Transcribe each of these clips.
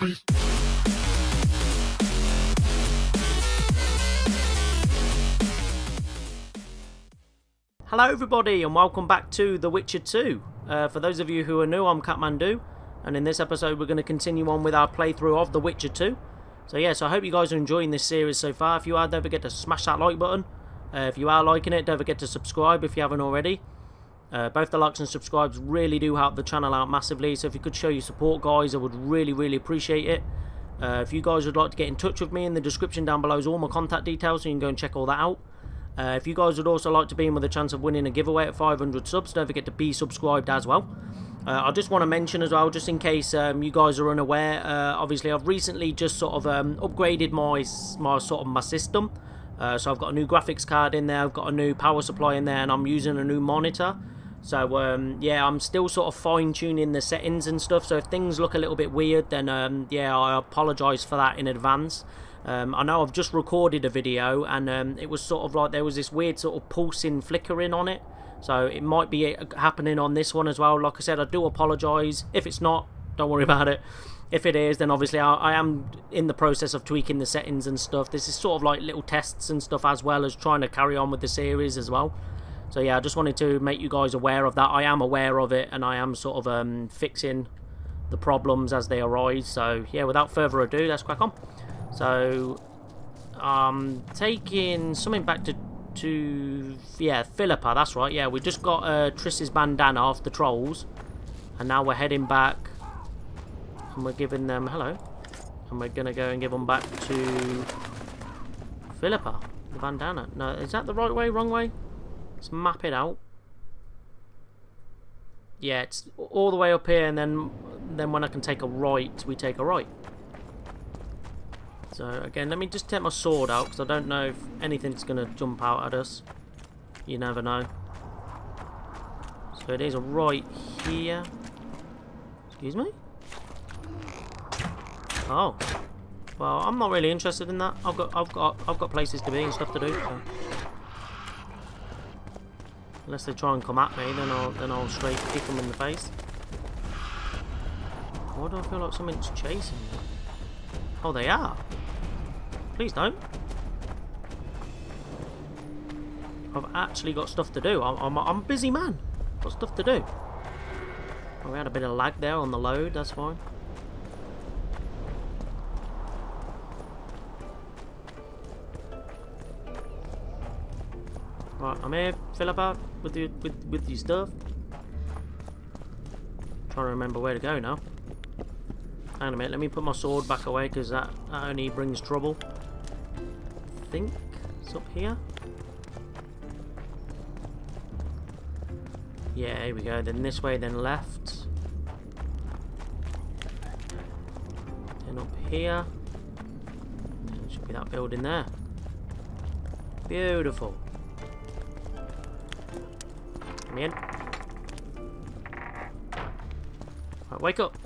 Hello everybody and welcome back to The Witcher 2. For those of you who are new, I'm Catmandu, and in this episode we're going to continue on with our playthrough of The Witcher 2. So yes, I hope you guys are enjoying this series so far. If you are, don't forget to smash that like button. If you are liking it, don't forget to subscribe if you haven't already. Both the likes and subscribes really do help the channel out massively, so if you could show your support, guys, I would really appreciate it. If you guys would like to get in touch with me, in the description down below is all my contact details, so you can go and check all that out. If you guys would also like to be in with a chance of winning a giveaway at 500 subs, don't forget to be subscribed as well. I just want to mention as well, just in case you guys are unaware, obviously I've recently just sort of upgraded my system. So I've got a new graphics card in there, I've got a new power supply in there, and I'm using a new monitor. So yeah, I'm still sort of fine-tuning the settings and stuff, so if things look a little bit weird, then yeah, I apologise for that in advance. I know I've just recorded a video, and it was sort of like there was this weird sort of pulsing flickering on it, so it might be happening on this one as well. Like I said, I do apologise. If it's not, don't worry about it. If it is, then obviously I am in the process of tweaking the settings and stuff. This is sort of like little tests and stuff, as well as trying to carry on with the series as well. So yeah, I just wanted to make you guys aware of that. I am aware of it, and I am sort of fixing the problems as they arise. So yeah, without further ado, let's crack on. So taking something back to yeah, Philippa, that's right. Yeah, we just got Triss's bandana off the trolls, and now we're heading back, and we're giving them hello, and we're gonna go and give them back to Philippa, the bandana. No, is that the right way? Wrong way? Let's map it out. Yeah, it's all the way up here, and then when I can take a right, we take a right. So again, let me just take my sword out, because I don't know if anything's going to jump out at us. You never know. So it is a right here. Excuse me? Oh. Well, I'm not really interested in that. I've got places to be and stuff to do. So. Unless they try and come at me, then I'll straight kick them in the face. Why do I feel like something's chasing me? Oh, they are. Please don't. I've actually got stuff to do. I'm a busy man. Got stuff to do. Oh, we had a bit of lag there on the load. That's fine. Right, I'm here, Philippa, with your stuff. Trying to remember where to go now. Hang on a minute, let me put my sword back away, because that only brings trouble. I think it's up here. Yeah, here we go. Then this way, then left. Then up here. Then should be that building there. Beautiful. Come in. Right, wake up.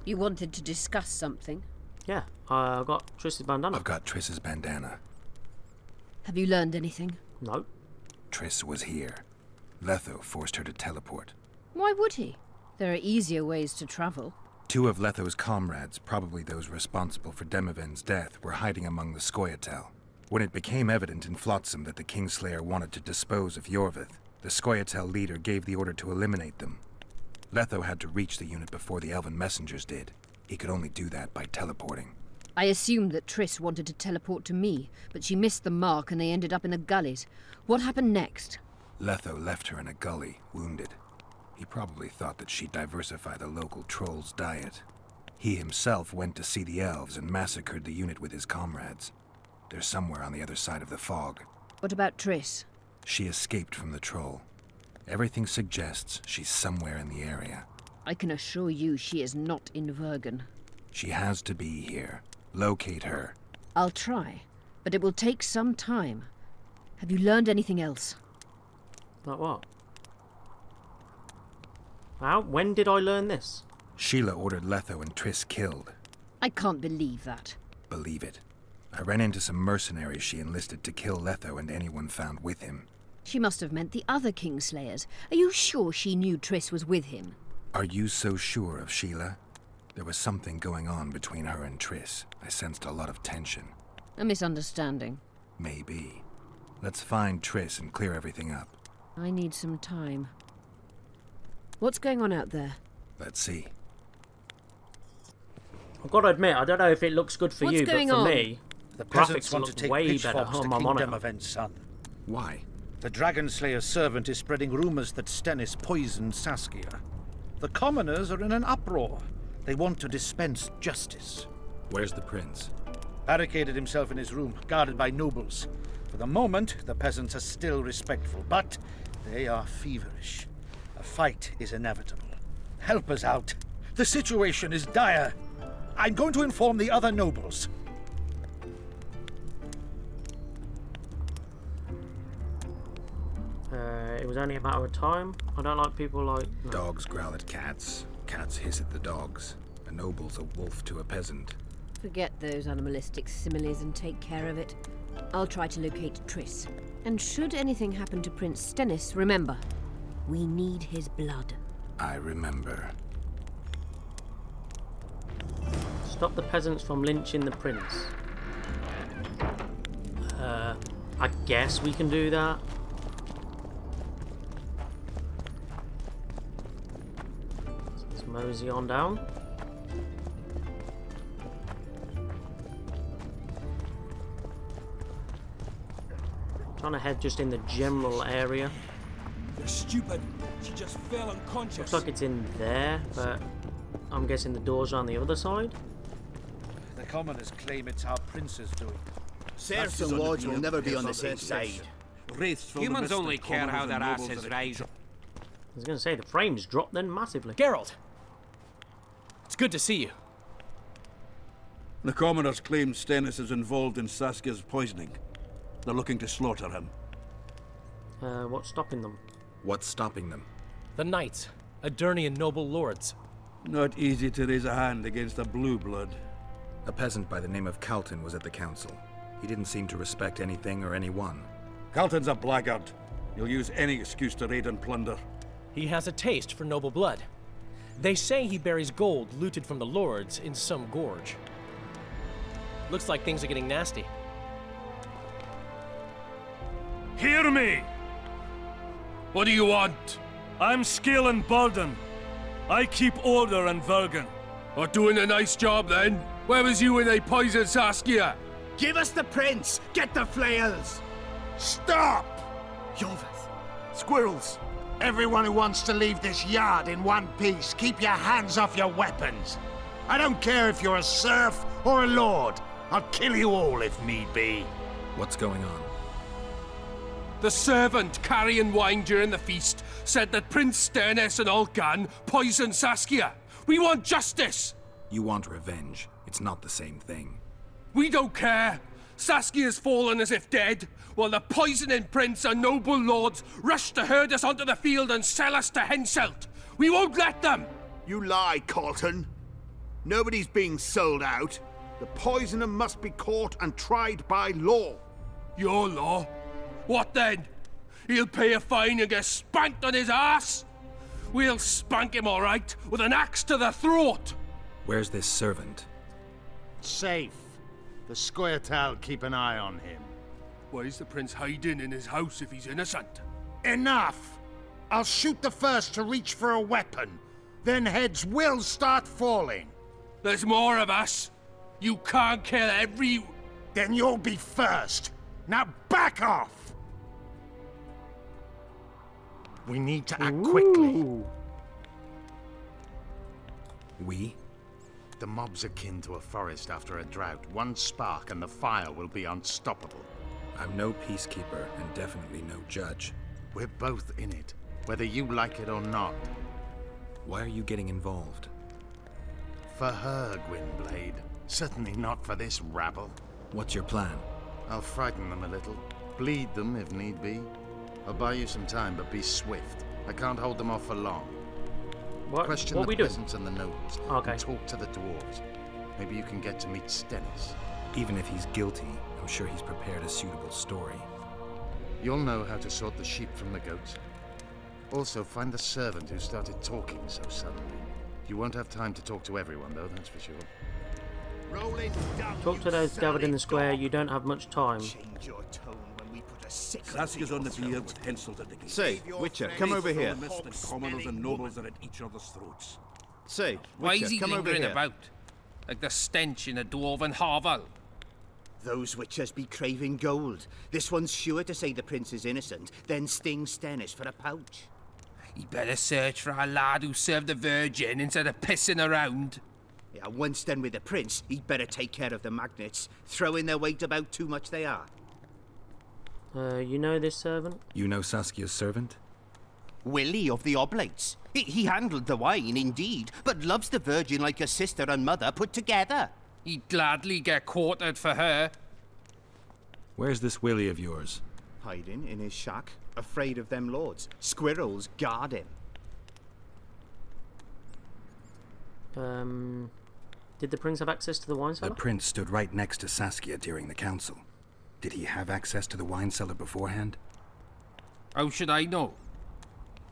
You wanted to discuss something? Yeah, I've got Triss's bandana. I've got Triss's bandana. Have you learned anything? No. Triss was here. Letho forced her to teleport. Why would he? There are easier ways to travel. 2 of Letho's comrades, probably those responsible for Demoven's death, were hiding among the Scoia'tael. When it became evident in Flotsam that the Kingslayer wanted to dispose of Yorvith, the Scoia'tael leader gave the order to eliminate them. Letho had to reach the unit before the elven messengers did. He could only do that by teleporting. I assumed that Triss wanted to teleport to me, but she missed the mark and they ended up in the gullies. What happened next? Letho left her in a gully, wounded. He probably thought that she'd diversify the local trolls' diet. He himself went to see the elves and massacred the unit with his comrades. They're somewhere on the other side of the fog. What about Triss? She escaped from the troll. Everything suggests she's somewhere in the area. I can assure you she is not in Vergen. She has to be here. Locate her. I'll try, but it will take some time. Have you learned anything else? Like what? How? When did I learn this? Sheila ordered Letho and Triss killed. I can't believe that. Believe it. I ran into some mercenaries she enlisted to kill Letho and anyone found with him. She must have meant the other Kingslayers. Are you sure she knew Triss was with him? Are you so sure of Sheila? There was something going on between her and Triss. I sensed a lot of tension. A misunderstanding. Maybe. Let's find Triss and clear everything up. I need some time. What's going on out there? Let's see. I've got to admit, I don't know if it looks good for What's you, but going for on? me, The graphics peasants want to look take way better pitchforks to on my King monitor. Demavend's son. Why? The Dragon Slayer's servant is spreading rumors that Stennis poisoned Saskia. The commoners are in an uproar. They want to dispense justice. Where's the prince? Barricaded himself in his room, guarded by nobles. For the moment, the peasants are still respectful, but they are feverish. A fight is inevitable. Help us out. The situation is dire. I'm going to inform the other nobles. It was only a matter of time. I don't like people like... No. Dogs growl at cats. Cats hiss at the dogs. A noble's a wolf to a peasant. Forget those animalistic similes and take care of it. I'll try to locate Triss. And should anything happen to Prince Stennis, remember, we need his blood. I remember. Stop the peasants from lynching the prince. I guess we can do that. Let's mosey on down. Trying to head just in the general area. You're stupid. She just fell unconscious. Looks like it's in there, but I'm guessing the door's on the other side. The commoners claim it's our prince's doing. Serfs and lords will never be on the same side. Humans only care how their asses rise. I was going to say, the frames dropped then massively. Geralt! It's good to see you. The commoners claim Stennis is involved in Saskia's poisoning. They're looking to slaughter him. What's stopping them? What's stopping them? The knights, Adernian noble lords. Not easy to raise a hand against a blue blood. A peasant by the name of Calton was at the council. He didn't seem to respect anything or anyone. Calton's a blackguard. He'll use any excuse to raid and plunder. He has a taste for noble blood. They say he buries gold looted from the lords in some gorge. Looks like things are getting nasty. Hear me! What do you want? I'm Skill and Burden. I keep order in Vergen. Or doing a nice job then? Where was you when they poisoned Saskia? Give us the prince! Get the flails! Stop! Yoveth! Squirrels! Everyone who wants to leave this yard in one piece, keep your hands off your weapons. I don't care if you're a serf or a lord. I'll kill you all if need be. What's going on? The servant carrying wine during the feast said that Prince Stennis and Olgan poisoned Saskia. We want justice! You want revenge. It's not the same thing. We don't care. Saskia's fallen as if dead, while the poisoning prince and noble lords rush to herd us onto the field and sell us to Henselt. We won't let them! You lie, Calton. Nobody's being sold out. The poisoner must be caught and tried by law. Your law? What then? He'll pay a fine and get spanked on his ass? We'll spank him all right, with an axe to the throat! Where's this servant? Safe. The Scoia'tael keep an eye on him. Why is the prince hiding in his house if he's innocent? Enough! I'll shoot the first to reach for a weapon. Then heads will start falling. There's more of us. You can't kill every... Then you'll be first. Now back off! We need to act quickly. We? The mob's akin to a forest after a drought. One spark and the fire will be unstoppable. I'm no peacekeeper and definitely no judge. We're both in it, whether you like it or not. Why are you getting involved? For her, Gwynblade. Certainly not for this rabble. What's your plan? I'll frighten them a little. Bleed them if need be. I'll buy you some time, but be swift. I can't hold them off for long. Question what the we do? peasants and the nobles. Okay. And talk to the dwarves. Maybe you can get to meet Stennis. Even if he's guilty, I'm sure he's prepared a suitable story. You'll know how to sort the sheep from the goats. Also, find the servant who started talking so suddenly. You won't have time to talk to everyone, though, that's for sure. Rolling down, Talk to those gathered in the square. You don't have much time. Change your tone when we put a sickle Saskia's on the field with Hensel at the gate. Say, Witcher, come over here. Mist and commoners and nobles are at each other's throats. Say, Why Witcher, is he come over lingering here. about? Like the stench in a dwarven hovel. Those witchers be craving gold. This one's sure to say the prince is innocent, then sting Stennis for a pouch. He better search for a lad who served the Virgin instead of pissing around. Yeah, once done with the prince, he'd better take care of the magnets. Throwing their weight about too much they are. You know this servant? You know Saskia's servant? Willie of the Oblates. He handled the wine, indeed, but loves the Virgin like a sister and mother put together. He'd gladly get quartered for her. Where's this Willie of yours? Hiding in his shack, afraid of them lords. Squirrels guard him. Did the prince have access to the wine cellar? The prince stood right next to Saskia during the council. Did he have access to the wine cellar beforehand? How should I know?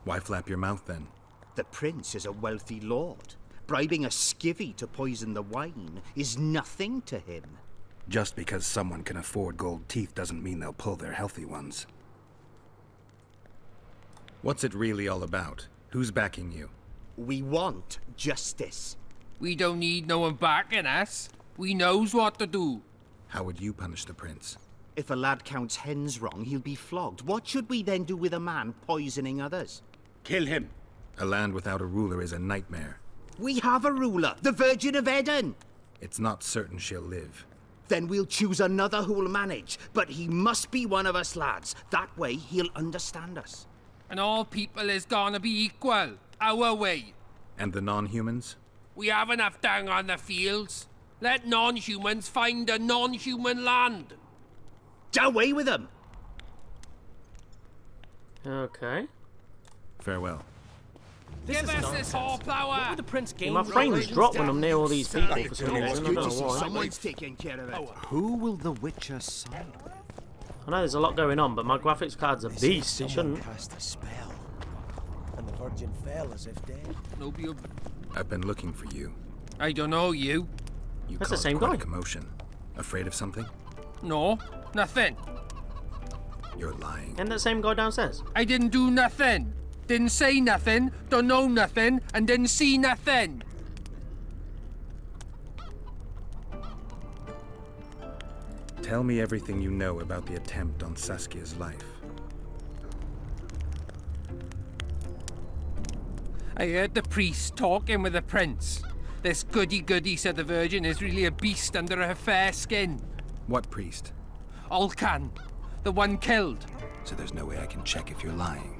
Why flap your mouth then? The prince is a wealthy lord. Bribing a skivvy to poison the wine is nothing to him. Just because someone can afford gold teeth doesn't mean they'll pull their healthy ones. What's it really all about? Who's backing you? We want justice. We don't need no one backing us. We knows what to do. How would you punish the prince? If a lad counts hens wrong, he'll be flogged. What should we then do with a man poisoning others? Kill him. A land without a ruler is a nightmare. We have a ruler, the Virgin of Eden. It's not certain she'll live. Then we'll choose another who'll manage. But he must be one of us lads. That way he'll understand us. And all people is gonna be equal. Our way. And the non-humans? We have enough down on the fields. Let non-humans find a non-human land. Away with them! Okay. Farewell. This Give is us nonsense. this horsepower. What would the prince gain? My from frames it? drop when I'm near all these people for some reason. I don't know why. Someone's taking care of it. Who will the Witcher side? I know there's a lot going on, but my graphics card's a beast. It shouldn't. Cast a spell, and the Virgin fell as if dead. No, I've been looking for you. I don't know you. You That's the caused same quite guy. a commotion. Afraid of something? No, nothing. You're lying. And that same guy downstairs. I didn't do nothing. Didn't say nothing, don't know nothing, and didn't see nothing. Tell me everything you know about the attempt on Saskia's life. I heard the priest talking with the prince. This goody-goody said the Virgin is really a beast under her fair skin. What priest? Olcan, the one killed. So there's no way I can check if you're lying.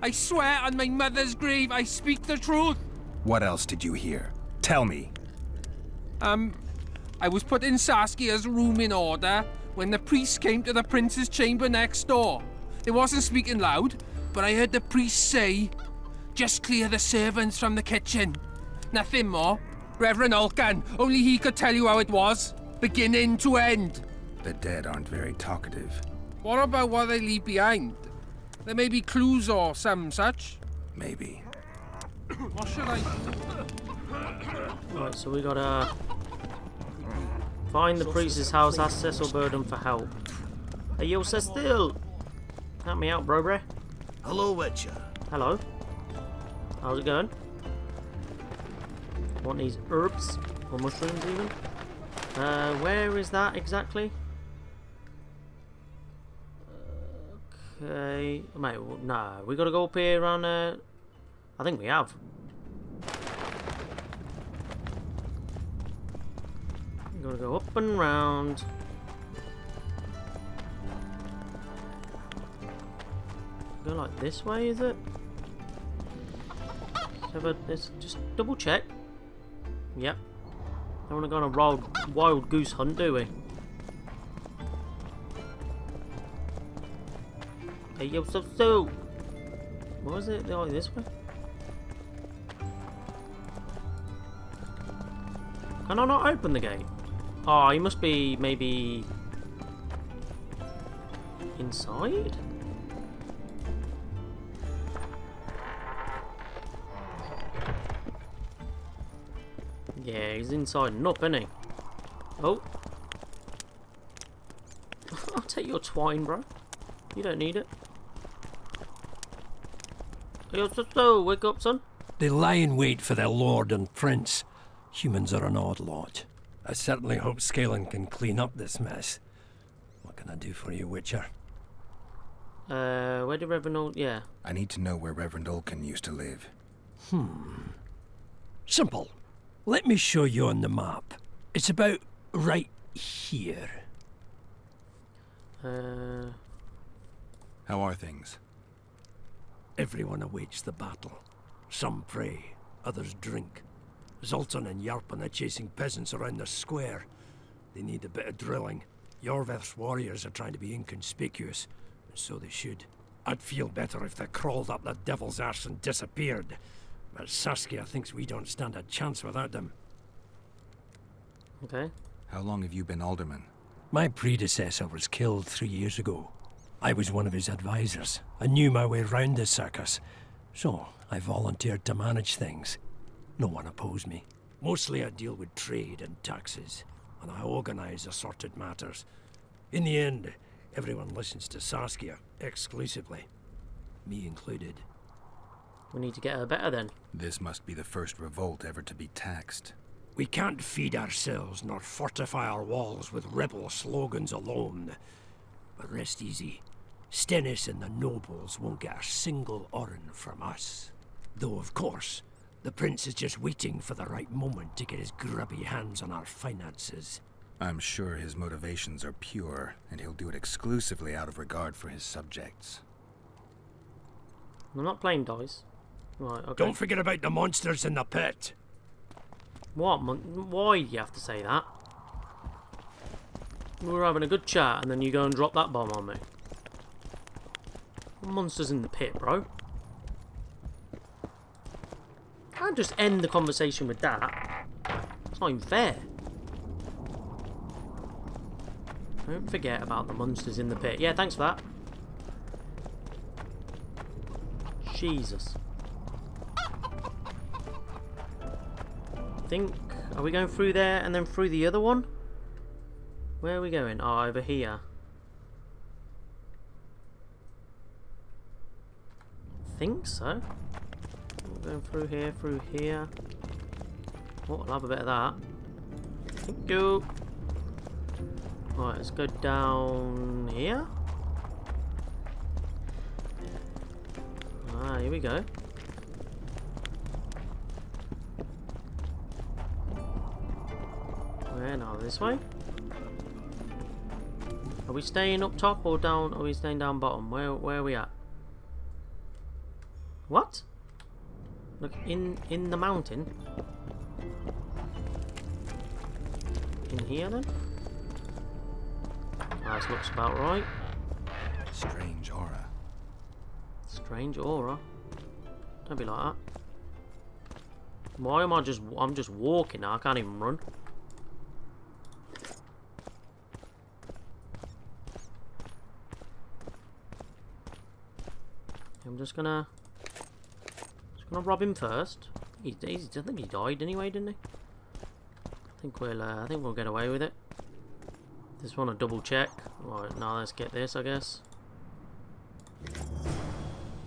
I swear on my mother's grave I speak the truth. What else did you hear? Tell me. I was put in Saskia's room in order when the priest came to the prince's chamber next door. They wasn't speaking loud, but I heard the priest say, "Just clear the servants from the kitchen." Nothing more. Reverend Olcan, only he could tell you how it was, beginning to end. The dead aren't very talkative. What about what they leave behind? There may be clues or some such. Maybe. What should I do? Right, so we gotta find the priest's house, ask Cecil Burden for help. Hey, yo, sit still. Help me out, bro. Hello, Witcher. Hello. How's it going? Want these herbs or mushrooms even? Where is that exactly? Okay, mate. No, we gotta go up here around. I think we have. We gotta go up and round. Go like this way, is it? Let's just double check. Yep. Don't want to go on a wild goose hunt, do we? Hey, yo, so. What was it? Oh, this way? Can I not open the gate? Oh, he must be maybe inside? Yeah, he's inside and up, isn't he? Oh. I'll take your twine, bro. You don't need it. Yo, so, wake up, son. They lie in wait for their lord and prince. Humans are an odd lot. I certainly hope Scalen can clean up this mess. What can I do for you, Witcher? Where did Reverend Old... Yeah. I need to know where Reverend Olkin used to live. Simple. Let me show you on the map. It's about right here. How are things? Everyone awaits the battle. Some pray, others drink. Zoltan and Yarpan are chasing peasants around the square. They need a bit of drilling. Yorveth's warriors are trying to be inconspicuous, and so they should. I'd feel better if they crawled up the devil's arse and disappeared. But Saskia thinks we don't stand a chance without them. Okay. How long have you been alderman? My predecessor was killed 3 years ago. I was one of his advisors. I knew my way round the circus, so I volunteered to manage things. No one opposed me. Mostly I deal with trade and taxes, and I organize assorted matters. In the end, everyone listens to Saskia exclusively, me included. We need to get her better then. This must be the first revolt ever to be taxed. We can't feed ourselves nor fortify our walls with rebel slogans alone. But rest easy. Stennis and the nobles won't get a single oren from us. Though, of course, the prince is just waiting for the right moment to get his grubby hands on our finances. I'm sure his motivations are pure, and he'll do it exclusively out of regard for his subjects. I'm not playing dice. Right, okay. Don't forget about the monsters in the pit. What? Why do you have to say that? We were having a good chat and then you go and drop that bomb on me. Monsters in the pit, bro. Can't just end the conversation with that. It's not even fair. Don't forget about the monsters in the pit. Yeah, thanks for that. Jesus. Are we going through there and then through the other one? Where are we going? Oh, over here. I think so. We're going through here. Oh, I'll have a bit of that. Thank you. Right, let's go down here. Ah, here we go. Where now? This way? Are we staying up top or down? Are we staying down bottom? Where are we at? What? Look, in the mountain? In here then? Ah, this looks about right. Strange aura. Strange aura? Don't be like that. Why am I'm just walking now, I can't even run. I'm just gonna rob him first. I think he died anyway, didn't he? I think we'll get away with it. Just want to double check. Right, now let's get this, I guess.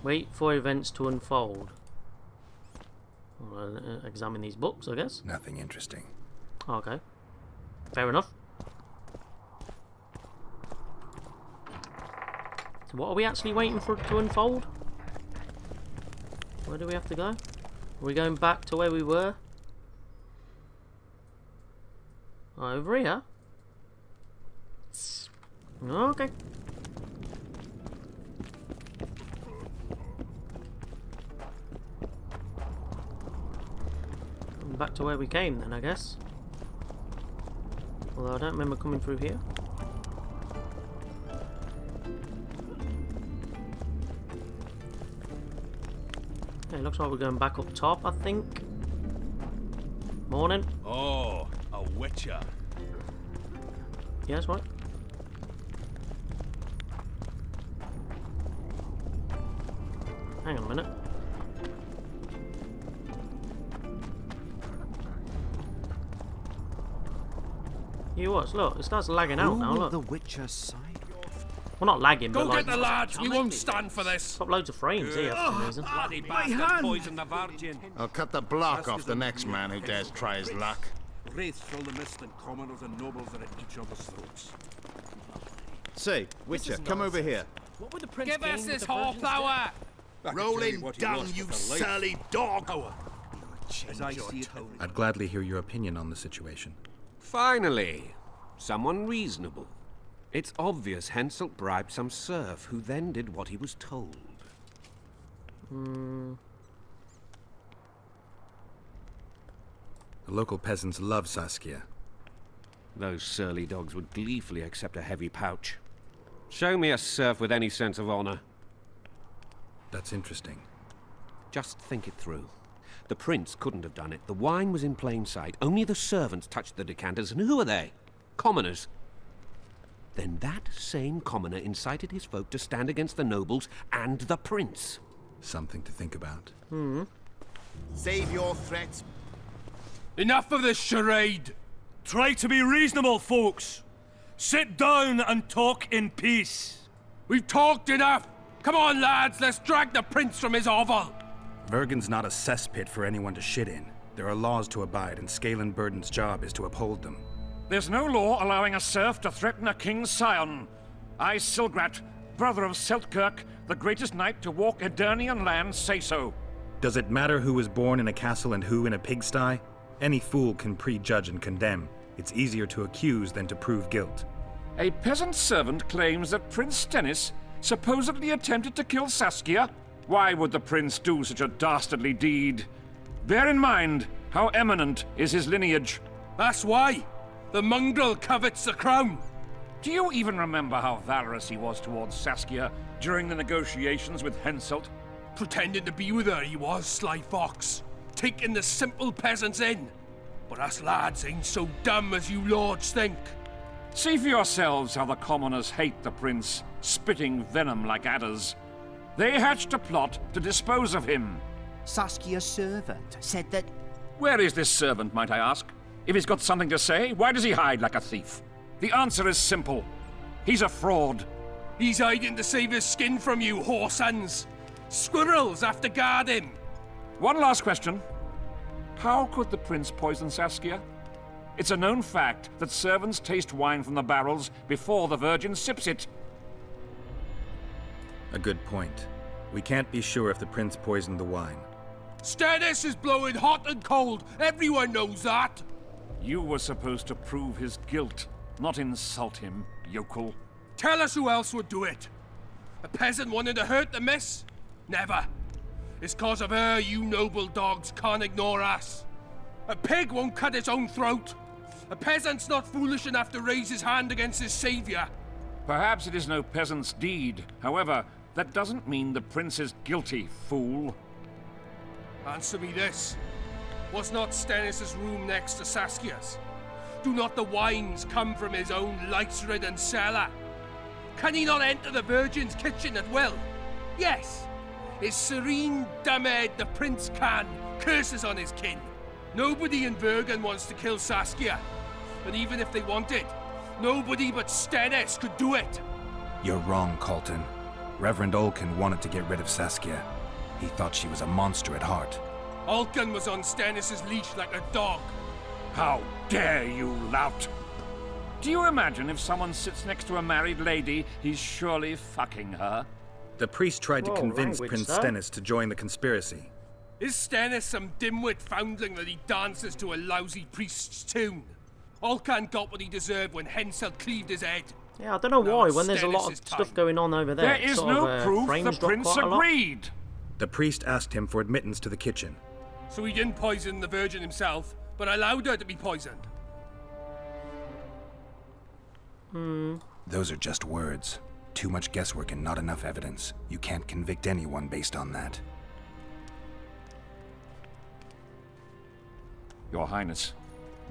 Wait for events to unfold. I'll examine these books, I guess. Nothing interesting. Okay. Fair enough. So what are we actually waiting for it to unfold? Where do we have to go? Are we going back to where we were? Over here? Okay. Back to where we came then, I guess. Although I don't remember coming through here. Okay, looks like we're going back up top, I think. Morning. Oh, a witcher. Yes, what? Hang on a minute. You watch, look, it starts lagging out now, look. The Witcher side. Well, not lagging, but Go like... get the lads, we won't stand for this. Got loads of frames here for some reason. Bloody bastard poisoned the Virgin. I'll cut the block off the next man who dares try his luck. Wraiths fill the mist and commoners and nobles are at each other's throats. Say, Witcher, come over here. What would the prince Give gain us with this the Virgin's whore-flower! Rolling down, you surly dog! As I see it, I'd gladly hear your opinion on the situation. Finally, someone reasonable. It's obvious Henselt bribed some serf, who then did what he was told. The local peasants love Saskia. Those surly dogs would gleefully accept a heavy pouch. Show me a serf with any sense of honor. That's interesting. Just think it through. The prince couldn't have done it. The wine was in plain sight. Only the servants touched the decanters, and who are they? Commoners. Then that same commoner incited his folk to stand against the nobles and the prince. Something to think about. Save your threats. Enough of this charade! Try to be reasonable, folks. Sit down and talk in peace. We've talked enough! Come on, lads, let's drag the prince from his hovel! Vergen's not a cesspit for anyone to shit in. There are laws to abide, and Scalen Burden's job is to uphold them. There's no law allowing a serf to threaten a king's scion. I, Silgrat, brother of Seltkirk, the greatest knight to walk Edirnian land, say so. Does it matter who was born in a castle and who in a pigsty? Any fool can prejudge and condemn. It's easier to accuse than to prove guilt. A peasant servant claims that Prince Stennis supposedly attempted to kill Saskia. Why would the prince do such a dastardly deed? Bear in mind how eminent is his lineage. That's why! The mongrel covets the crown! Do you even remember how valorous he was towards Saskia during the negotiations with Henselt? Pretending to be with her he was, sly fox. Taking the simple peasants in. But us lads ain't so dumb as you lords think. See for yourselves how the commoners hate the prince, spitting venom like adders. They hatched a plot to dispose of him. Saskia's servant said that... Where is this servant, might I ask? If he's got something to say, why does he hide like a thief? The answer is simple. He's a fraud. He's hiding to save his skin from you, whoresons. Squirrels have to guard him. One last question. How could the prince poison Saskia? It's a known fact that servants taste wine from the barrels before the Virgin sips it. A good point. We can't be sure if the prince poisoned the wine. Stennis is blowing hot and cold. Everyone knows that. You were supposed to prove his guilt, not insult him, yokel. Tell us who else would do it. A peasant wanting to hurt the miss? Never. It's cause of her you noble dogs can't ignore us. A pig won't cut its own throat. A peasant's not foolish enough to raise his hand against his savior. Perhaps it is no peasant's deed. However, that doesn't mean the prince is guilty, fool. Answer me this. Was not Stennis' room next to Saskia's? Do not the wines come from his own lice-ridden cellar? Can he not enter the Virgin's kitchen at will? Yes. His serene dumbhead the prince can, curses on his kin. Nobody in Vergen wants to kill Saskia. And even if they want it, nobody but Stennis could do it. You're wrong, Colton. Reverend Olkin wanted to get rid of Saskia. He thought she was a monster at heart. Olkin was on Stennis' leash like a dog. How dare you, lout! Do you imagine if someone sits next to a married lady, he's surely fucking her? The priest tried to convince language, Prince sir. Stennis to join the conspiracy. Is Stennis some dimwit foundling that he dances to a lousy priest's tune? Olcan got what he deserved when Henselt cleaved his head. Yeah, I don't know why, when there's a lot of Stennis' stuff time. going on over there. There is sort no of, proof frames the drop prince quite a lot. agreed. The priest asked him for admittance to the kitchen. So he didn't poison the Virgin himself, but allowed her to be poisoned. Those are just words. Too much guesswork and not enough evidence. You can't convict anyone based on that. Your Highness,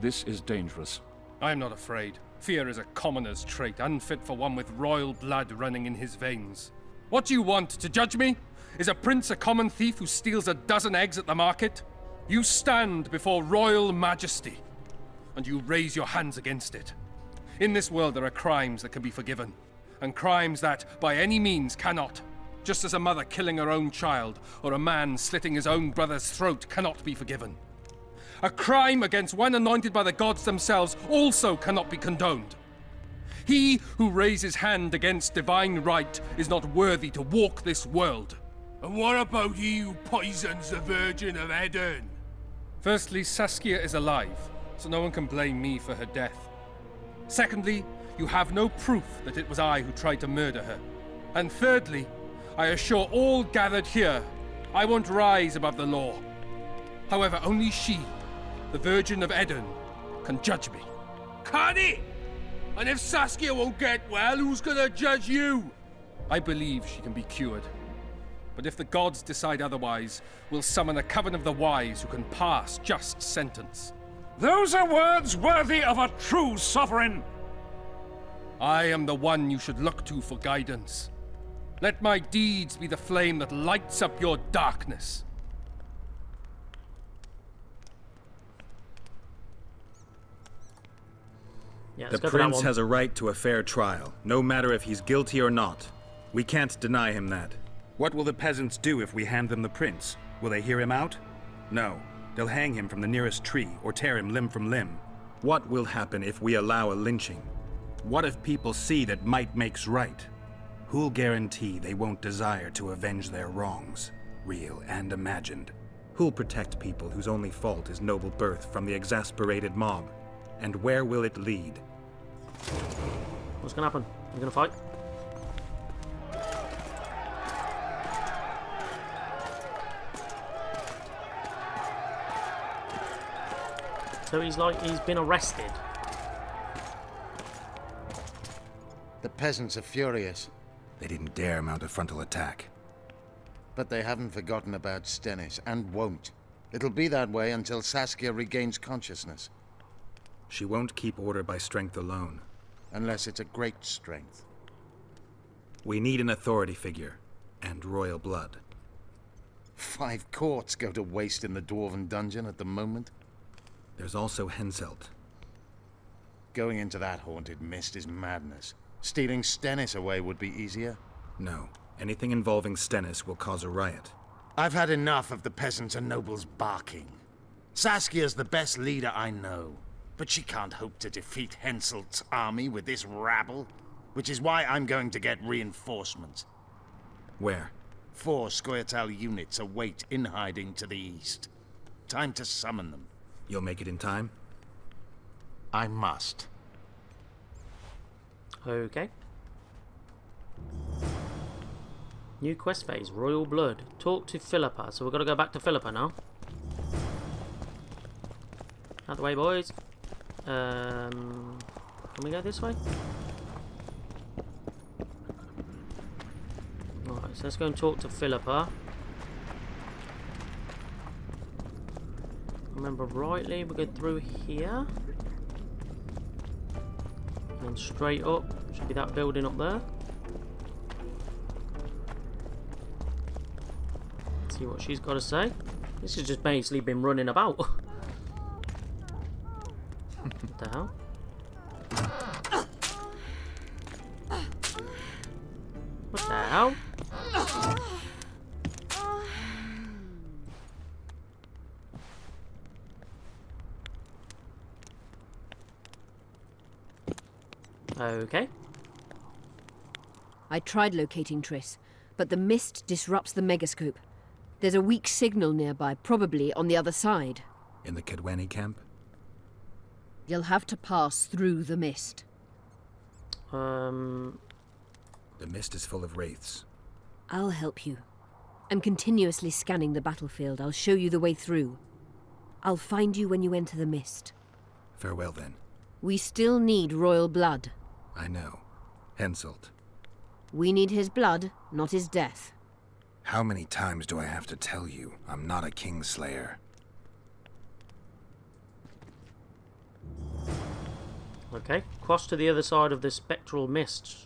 this is dangerous. I am not afraid. Fear is a commoner's trait, unfit for one with royal blood running in his veins. What do you want, to judge me? Is a prince a common thief who steals a dozen eggs at the market? You stand before royal majesty, and you raise your hands against it. In this world there are crimes that can be forgiven, and crimes that, by any means, cannot. Just as a mother killing her own child, or a man slitting his own brother's throat cannot be forgiven. A crime against one anointed by the gods themselves also cannot be condoned. He who raises hand against divine right is not worthy to walk this world. And what about he who poisons the Virgin of Eden? Firstly, Saskia is alive, so no one can blame me for her death. Secondly, you have no proof that it was I who tried to murder her. And thirdly, I assure all gathered here, I won't rise above the law. However, only she, the Virgin of Eden, can judge me. Can he? And if Saskia won't get well, who's gonna judge you? I believe she can be cured. But if the gods decide otherwise, we'll summon a coven of the wise who can pass just sentence. Those are words worthy of a true sovereign. I am the one you should look to for guidance. Let my deeds be the flame that lights up your darkness. Yeah, the prince has a right to a fair trial, no matter if he's guilty or not. We can't deny him that. What will the peasants do if we hand them the prince? Will they hear him out? No. They'll hang him from the nearest tree or tear him limb from limb. What will happen if we allow a lynching? What if people see that might makes right? Who'll guarantee they won't desire to avenge their wrongs, real and imagined? Who'll protect people whose only fault is noble birth from the exasperated mob? And where will it lead? What's gonna happen? You're gonna fight? So he's been arrested. The peasants are furious. They didn't dare mount a frontal attack. But they haven't forgotten about Stennis, and won't. It'll be that way until Saskia regains consciousness. She won't keep order by strength alone. Unless it's a great strength. We need an authority figure, and royal blood. 5 courts go to waste in the Dwarven dungeon at the moment. There's also Henselt. Going into that haunted mist is madness. Stealing Stennis away would be easier. No. Anything involving Stennis will cause a riot. I've had enough of the peasants and nobles barking. Saskia's the best leader I know. But she can't hope to defeat Henselt's army with this rabble. Which is why I'm going to get reinforcements. Where? 4 Scoia'tael units await in hiding to the east. Time to summon them. You'll make it in time? I must. Okay. New quest phase, Royal Blood. Talk to Philippa. So we've got to go back to Philippa now. Out the way, boys. Can we go this way? Alright, so let's go and talk to Philippa. Remember rightly, we go through here. And then straight up. Should be that building up there. See what she's got to say. This has just basically been running about. What the hell? What the hell? Okay. I tried locating Triss, but the mist disrupts the megascope. There's a weak signal nearby, probably on the other side. In the Kedweni camp? You'll have to pass through the mist. The mist is full of wraiths. I'll help you. I'm continuously scanning the battlefield. I'll show you the way through. I'll find you when you enter the mist. Farewell, then. We still need royal blood. I know. Henselt. We need his blood, not his death. How many times do I have to tell you I'm not a Kingslayer? Okay, cross to the other side of the spectral mist.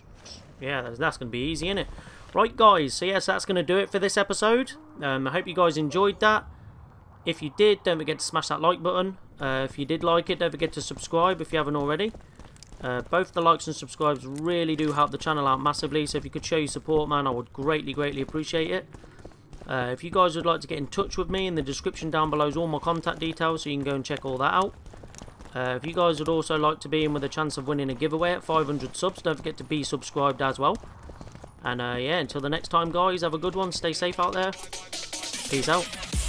Yeah, that's going to be easy, isn't it? Right, guys, so yes, that's going to do it for this episode. I hope you guys enjoyed that. If you did, don't forget to smash that like button. If you did like it, don't forget to subscribe if you haven't already. Both the likes and subscribes really do help the channel out massively, so if you could show your support, man, I would greatly appreciate it. If you guys would like to get in touch with me, in the description down below is all my contact details, so you can go and check all that out. If you guys would also like to be in with a chance of winning a giveaway at 500 subs, don't forget to be subscribed as well. And yeah, until the next time, guys, have a good one, stay safe out there, peace out.